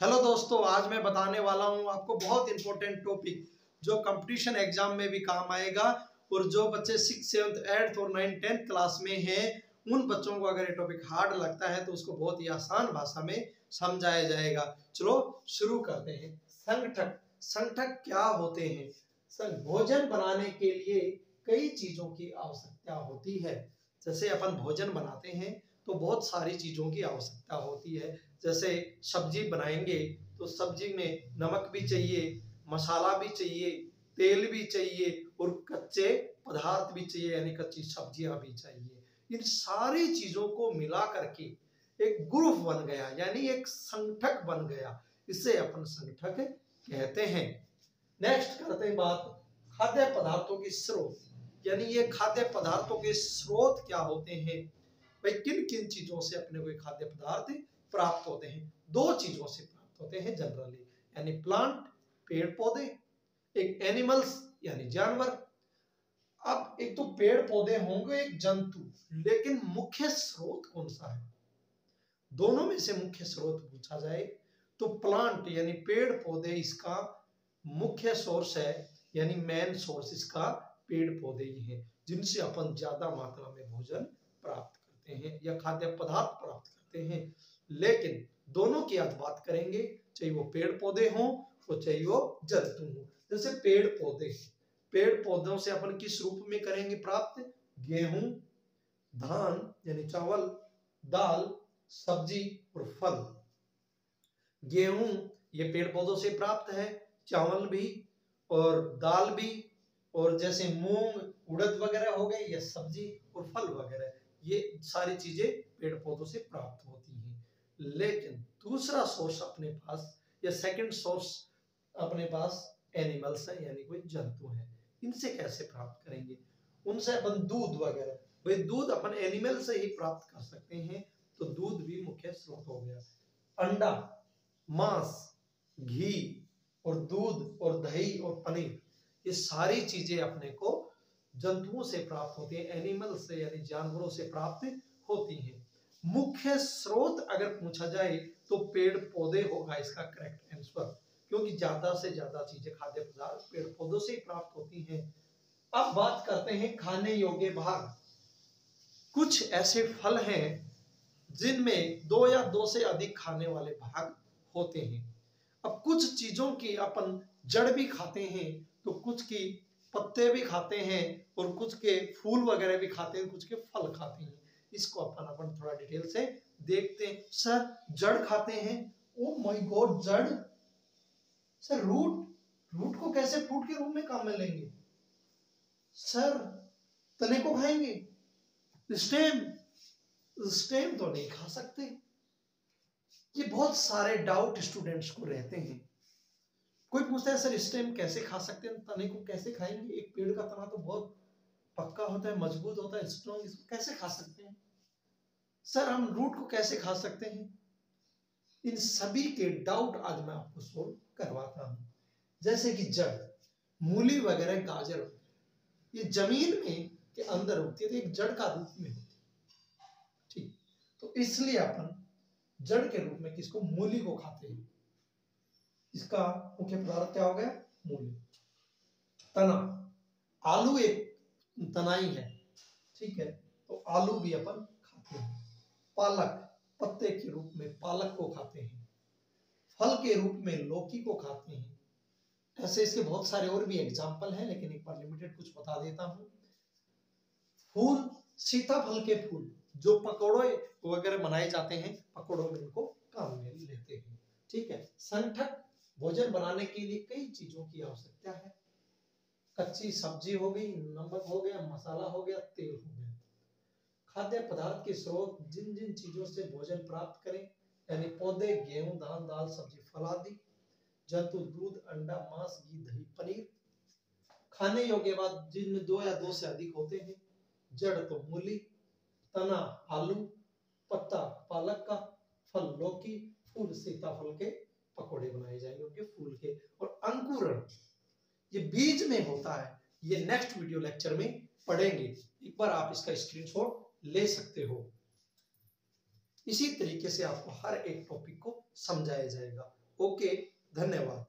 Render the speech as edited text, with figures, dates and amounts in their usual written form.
Hello दोस्तों, आज मैं बताने वाला हूं आपको बहुत इंपॉर्टेंट टॉपिक जो कंपटीशन एग्जाम में भी काम आएगा और जो बच्चे 6th, 7th, 8th और 9th, 10th क्लास में हैं उन बच्चों को अगर ये टॉपिक हार्ड लगता है तो उसको बहुत ही आसान भाषा में समझाया जाएगा। चलो शुरू करते हैं। संगठक। संगठक क्या होते हैं? भोजन बनाने के लिए कई चीजों की आवश्यकता होती है। जैसे अपन भोजन बनाते हैं तो बहुत सारी चीजों की आवश्यकता होती है। जैसे सब्जी बनाएंगे तो सब्जी में नमक भी चाहिए, मसाला भी चाहिए, तेल भी चाहिए और कच्चे पदार्थ भी चाहिए यानी कच्ची सब्जियां भी चाहिए। इन सारी चीजों को मिला करके एक ग्रुप बन गया यानी एक संगठक बन गया। इसे अपन संगठक कहते हैं। नेक्स्ट करते हैं बात खाद्य पदार्थों की स्रोत, यानी ये खाद्य पदार्थों के स्रोत क्या होते हैं। भाई किन किन चीजों से अपने को खाद्य पदार्थ प्राप्त होते हैं? दो चीजों से प्राप्त होते हैं जनरली, यानी प्लांट पेड़ पौधे, एक एनिमल्स यानी जानवर। अब एक तो पेड़ पौधे होंगे, एक जंतु, लेकिन मुख्य स्रोत कौन सा है? दोनों में से मुख्य स्रोत पूछा जाए तो प्लांट यानी पेड़ पौधे इसका मुख्य सोर्स है, यानी मेन सोर्स इसका पेड़ पौधे ही हैं, जिनसे अपन ज्यादा मात्रा में भोजन प्राप्त करते हैं या खाद्य पदार्थ प्राप्त करते हैं। लेकिन दोनों की आज बात करेंगे, चाहे वो पेड़ पौधे हों और चाहे वो जंतु हों। जैसे पेड़ पौधे, पेड़ पौधों से अपन किस रूप में करेंगे प्राप्त? गेहूं, धान यानी चावल, दाल, सब्जी और फल। गेहूं ये पेड़ पौधों से प्राप्त है, चावल भी और दाल भी, और जैसे मूंग, उड़द वगैरह हो गए ये सब्जी, और फल वगैरह ये सारी चीजें पेड़ पौधों से प्राप्त होती हैं। लेकिन दूसरा सोर्स अपने पास या सेकंड सोर्स अपने पास एनिमल्स है यानी कोई जंतु है। इनसे कैसे प्राप्त करेंगे? उनसे अपन दूध वगैरह, भाई दूध अपन एनिमल से ही प्राप्त कर सकते हैं, तो दूध भी मुख्य स्रोत हो गया। अंडा, मांस, घी और दूध और दही और पनीर, ये सारी चीजें अपने को जंतुओं से प्राप्त होती है, एनिमल से यानी जानवरों से प्राप्त होती हैं। मुख्य स्रोत अगर पूछा जाए तो पेड़ पौधे होगा इसका करेक्ट आंसर, क्योंकि ज्यादा से ज्यादा चीजें खाद्य पदार्थ पेड़ पौधों से ही प्राप्त होती हैं। अब बात करते हैं खाने योग्य भाग। कुछ ऐसे फल हैं जिनमें दो या दो से अधिक खाने वाले भाग होते हैं। अब कुछ चीजों की अपन जड़ भी खाते हैं, तो कुछ की पत्ते भी खाते हैं और कुछ के फूल वगैरह भी खाते हैं, कुछ के फल खाते हैं। इसको अपन थोड़ा डिटेल से देखते हैं। सर जड़ खाते हैं, ओ माय गॉड, जड़। सर रूट को कैसे फ्रूट के रूप में काम में लेंगे? सर तने को खाएंगे? स्टेम तो नहीं खा सकते। ये बहुत सारे डाउट स्टूडेंट्स को रहते हैं। कोई पूछता है सर स्टेम कैसे खा सकते हैं, तने को कैसे खाएंगे? एक पेड़ का तना तो बहुत पक्का होता है, मजबूत होता है, स्ट्रॉन्ग, इसको कैसे खा सकते हैं? सर हम रूट को कैसे खा सकते हैं? इन सभी के डाउट आज मैं आपको सोल्व करवाता हूं। जैसे कि जड़, मूली वगैरह, गाजर, ये जमीन में के अंदर होती है तो एक जड़ का रूप में होती है, ठीक। तो इसलिए अपन जड़ के रूप में किसको? मूली को खाते हैं। इसका मुख्य पदार्थ क्या हो गया? मूली। तना, आलू एक तनाई है, ठीक है, तो आलू भी अपन खाते हैं। पालक, पत्ते के रूप में पालक को खाते हैं। फल के रूप में लौकी को खाते हैं। ऐसे इसके बहुत सारे और भी एग्जाम्पल हैं, लेकिन एक बार लिमिटेड कुछ बता देता हूं। फूल, सीताफल के फूल जो पकौड़े वगैरह बनाए जाते हैं, पकौड़ों में इनको काम में लेते हैं, ठीक है। संगठक, भोजन बनाने के लिए कई चीजों की आवश्यकता है। कच्ची सब्जी हो गई, नमक हो गया, मसाला हो गया, तेल हो गया। खाद्य पदार्थ के स्रोत, जिन जिन चीजों से भोजन प्राप्त करें, यानी पौधे, गेहूं, धान, दाल, सब्जी, फल आदि। जंतु, दूध, अंडा, मांस, घी, दही, पनीर। खाने योग्य बाद जिनमें दो या दो से अधिक होते हैं। जड़ तो मूली, तना आलू, पत्ता पालक का, फल लौकी, फूल सीताफल के पकोड़े बनाए जाएंगे उनके फूल के। और अंकुरण ये बीज में होता है, ये नेक्स्ट वीडियो लेक्चर में पढ़ेंगे। एक बार आप इसका स्क्रीनशॉट ले सकते हो। इसी तरीके से आपको हर एक टॉपिक को समझाया जाएगा। ओके, धन्यवाद।